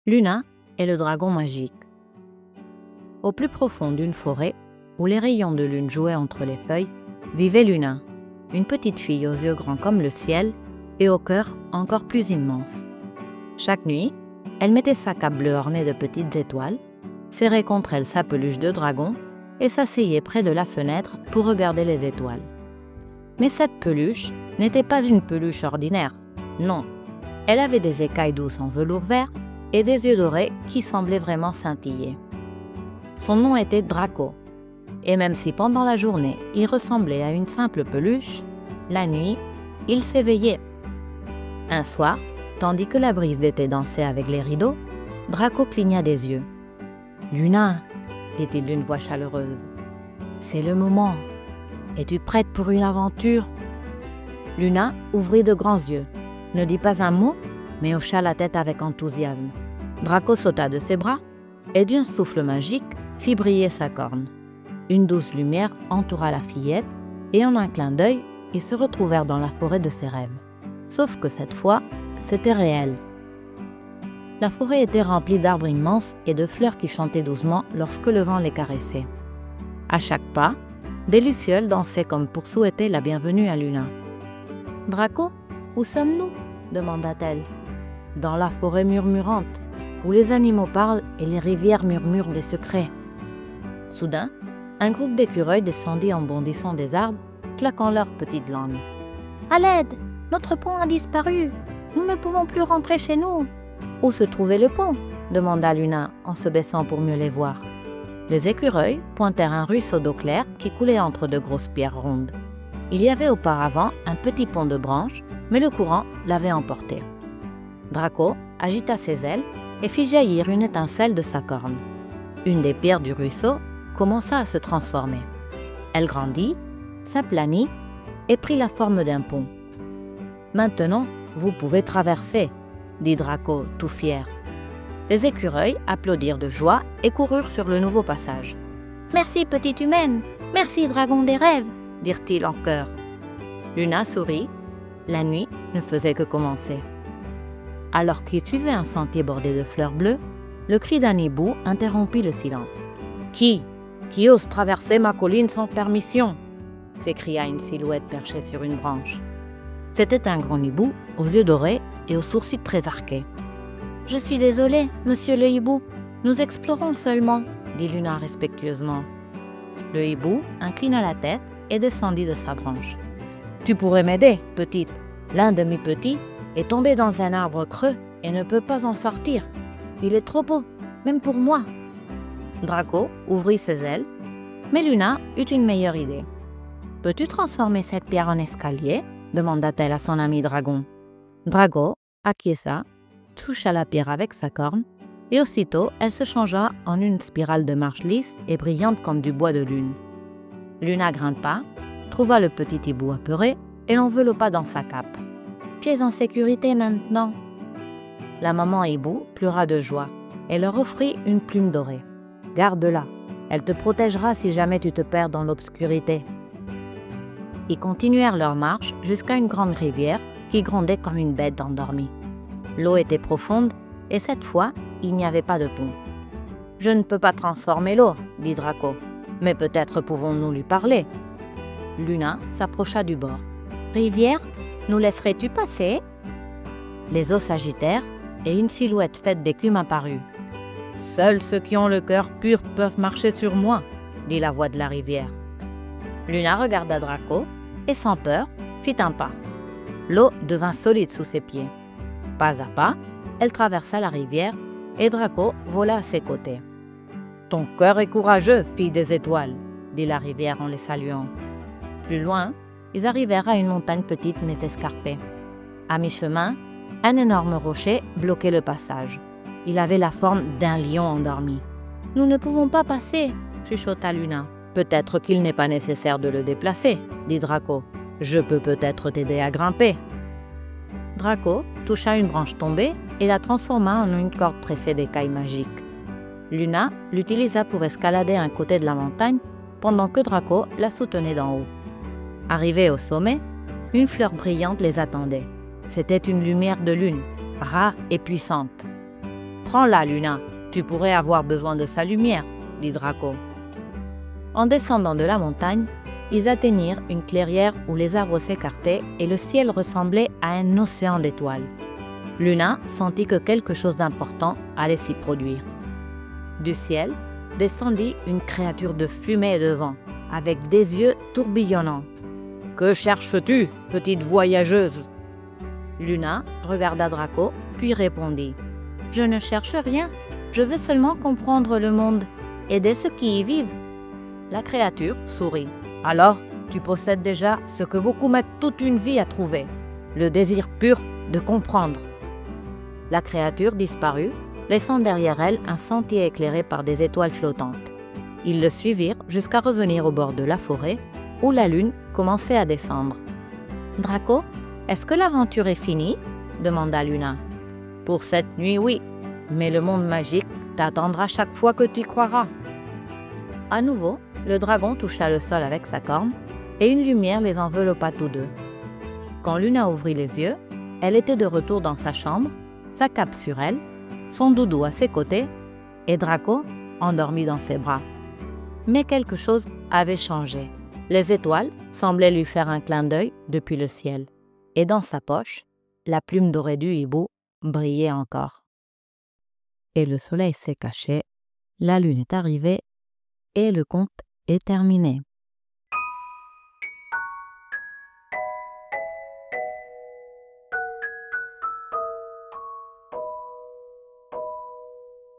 Luna et le dragon magique. Au plus profond d'une forêt, où les rayons de lune jouaient entre les feuilles, vivait Luna, une petite fille aux yeux grands comme le ciel et au cœur encore plus immense. Chaque nuit, elle mettait sa cape bleue ornée de petites étoiles, serrait contre elle sa peluche de dragon et s'asseyait près de la fenêtre pour regarder les étoiles. Mais cette peluche n'était pas une peluche ordinaire, non. Elle avait des écailles douces en velours vert et des yeux dorés qui semblaient vraiment scintiller. Son nom était Draco, et même si pendant la journée il ressemblait à une simple peluche, la nuit, il s'éveillait. Un soir, tandis que la brise d'été dansait avec les rideaux, Draco cligna des yeux. « Luna, dit-il d'une voix chaleureuse, c'est le moment. Es-tu prête pour une aventure ?» Luna ouvrit de grands yeux, ne dit pas un mot, mais hocha la tête avec enthousiasme. Draco sauta de ses bras et d'un souffle magique fit briller sa corne. Une douce lumière entoura la fillette et en un clin d'œil, ils se retrouvèrent dans la forêt de ses rêves. Sauf que cette fois, c'était réel. La forêt était remplie d'arbres immenses et de fleurs qui chantaient doucement lorsque le vent les caressait. À chaque pas, des lucioles dansaient comme pour souhaiter la bienvenue à Luna. « Draco, où sommes-nous » demanda-t-elle. « Dans la forêt murmurante, où les animaux parlent et les rivières murmurent des secrets. » Soudain, un groupe d'écureuils descendit en bondissant des arbres, claquant leurs petites langues. « À l'aide! Notre pont a disparu! Nous ne pouvons plus rentrer chez nous! » « Où se trouvait le pont ?» demanda Luna en se baissant pour mieux les voir. Les écureuils pointèrent un ruisseau d'eau claire qui coulait entre de grosses pierres rondes. Il y avait auparavant un petit pont de branches, mais le courant l'avait emporté. Draco agita ses ailes et fit jaillir une étincelle de sa corne. Une des pierres du ruisseau commença à se transformer. Elle grandit, s'aplanit et prit la forme d'un pont. « Maintenant, vous pouvez traverser », dit Draco, tout fier. Les écureuils applaudirent de joie et coururent sur le nouveau passage. « Merci, petite humaine! Merci, dragon des rêves !» dirent-ils en chœur. Luna sourit. La nuit ne faisait que commencer. Alors qu'ils suivaient un sentier bordé de fleurs bleues, le cri d'un hibou interrompit le silence. « Qui ose traverser ma colline sans permission ?» s'écria une silhouette perchée sur une branche. C'était un grand hibou aux yeux dorés et aux sourcils très arqués. « Je suis désolée, monsieur le hibou, nous explorons seulement, » dit Luna respectueusement. Le hibou inclina la tête et descendit de sa branche. « Tu pourrais m'aider, petite. L'un de mes petits est tombé dans un arbre creux et ne peut pas en sortir. Il est trop beau, même pour moi. » Draco ouvrit ses ailes, mais Luna eut une meilleure idée. « Peux-tu transformer cette pierre en escalier ?» demanda-t-elle à son ami dragon. Draco acquiesça, toucha la pierre avec sa corne, et aussitôt elle se changea en une spirale de marche lisse et brillante comme du bois de lune. Luna grimpa, trouva le petit hibou apeuré et l'enveloppa dans sa cape. « Tu es en sécurité maintenant !» La maman hibou pleura de joie et leur offrit une plume dorée. « Garde-la, elle te protégera si jamais tu te perds dans l'obscurité. » Ils continuèrent leur marche jusqu'à une grande rivière qui grondait comme une bête endormie. L'eau était profonde et cette fois, il n'y avait pas de pont. « Je ne peux pas transformer l'eau, » dit Draco, « mais peut-être pouvons-nous lui parler. » Luna s'approcha du bord. « Rivière, nous laisserais-tu passer ?» Les eaux s'agitèrent et une silhouette faite d'écume apparut. « Seuls ceux qui ont le cœur pur peuvent marcher sur moi, » dit la voix de la rivière. Luna regarda Draco et sans peur, fit un pas. L'eau devint solide sous ses pieds. Pas à pas, elle traversa la rivière et Draco vola à ses côtés. « Ton cœur est courageux, fille des étoiles !» dit la rivière en les saluant. Plus loin, ils arrivèrent à une montagne petite mais escarpée. À mi-chemin, un énorme rocher bloquait le passage. Il avait la forme d'un lion endormi. « Nous ne pouvons pas passer !» chuchota Luna. « Peut-être qu'il n'est pas nécessaire de le déplacer, » dit Draco. « Je peux peut-être t'aider à grimper. » Draco toucha une branche tombée et la transforma en une corde tressée d'écailles magiques. Luna l'utilisa pour escalader un côté de la montagne pendant que Draco la soutenait d'en haut. Arrivés au sommet, une fleur brillante les attendait. C'était une lumière de lune, rare et puissante. « Prends-la, Luna. Tu pourrais avoir besoin de sa lumière, dit Draco. En descendant de la montagne, ils atteignirent une clairière où les arbres s'écartaient et le ciel ressemblait à un océan d'étoiles. Luna sentit que quelque chose d'important allait s'y produire. Du ciel descendit une créature de fumée et de vent, avec des yeux tourbillonnants. « Que cherches-tu, petite voyageuse ?» Luna regarda Draco, puis répondit. « Je ne cherche rien, je veux seulement comprendre le monde, aider ceux qui y vivent. » La créature sourit. « Alors, tu possèdes déjà ce que beaucoup mettent toute une vie à trouver, le désir pur de comprendre. » La créature disparut, laissant derrière elle un sentier éclairé par des étoiles flottantes. Ils le suivirent jusqu'à revenir au bord de la forêt, où la lune commençait à descendre. « Draco, est-ce que l'aventure est finie ?» demanda Luna. « Pour cette nuit, oui, mais le monde magique t'attendra chaque fois que tu y croiras. » À nouveau, le dragon toucha le sol avec sa corne, et une lumière les enveloppa tous deux. Quand Luna ouvrit les yeux, elle était de retour dans sa chambre, sa cape sur elle, son doudou à ses côtés, et Draco endormi dans ses bras. Mais quelque chose avait changé. Les étoiles semblaient lui faire un clin d'œil depuis le ciel, et dans sa poche, la plume dorée du hibou brillait encore. Et le soleil s'est caché, la lune est arrivée, et le conte est terminé.